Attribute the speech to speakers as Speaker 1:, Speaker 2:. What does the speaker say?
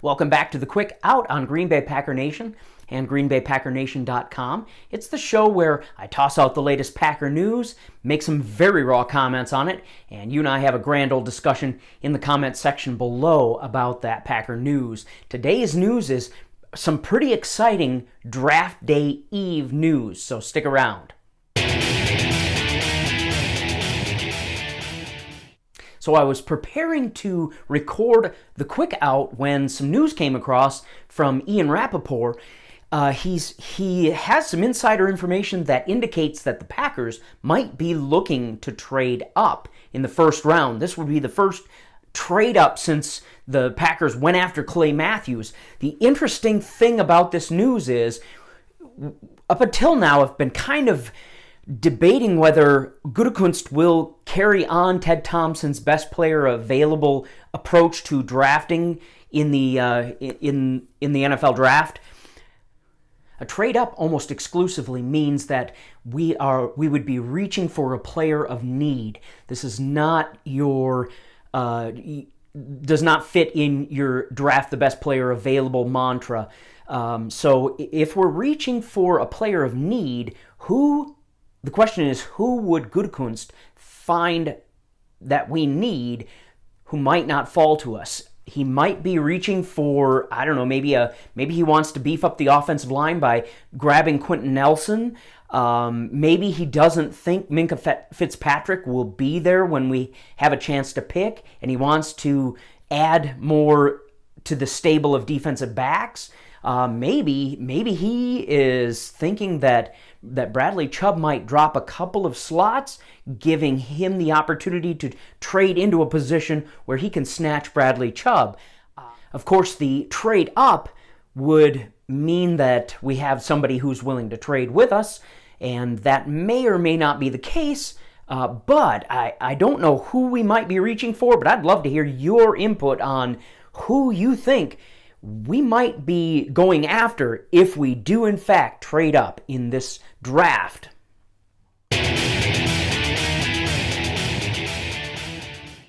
Speaker 1: Welcome back to the Quick Out on Green Bay Packer Nation and greenbaypackernation.com. It's the show where I toss out the latest Packer news, make some very raw comments on it, and you and I have a grand old discussion in the comment section below about that Packer news. Today's news is some pretty exciting draft day eve news, so stick around. So I was preparing to record the Quick Out when some news came across from Rapoport. He has some insider information that indicates that the Packers might be looking to trade up in the first round. This would be the first trade up since the Packers went after Clay Matthews. The interesting thing about this news is, up until now, I've been kind of debating whether Gutekunst will carry on Ted Thompson's best player available approach to drafting in the NFL draft. A trade up almost exclusively means that we would be reaching for a player of need. This is not does not fit in your draft the best player available mantra. So if we're reaching for a player of need, the question is, who would Gutekunst find that we need who might not fall to us? He might be reaching for, I don't know, maybe he wants to beef up the offensive line by grabbing Quentin Nelson. Maybe he doesn't think Minkah Fitzpatrick will be there when we have a chance to pick, and he wants to add more to the stable of defensive backs. Maybe he is thinking that Bradley Chubb might drop a couple of slots, giving him the opportunity to trade into a position where he can snatch Bradley Chubb. Of course, the trade up would mean that we have somebody who's willing to trade with us, and that may or may not be the case, but I don't know who we might be reaching for, but I'd love to hear your input on who you think we might be going after if we do in fact trade up in this draft.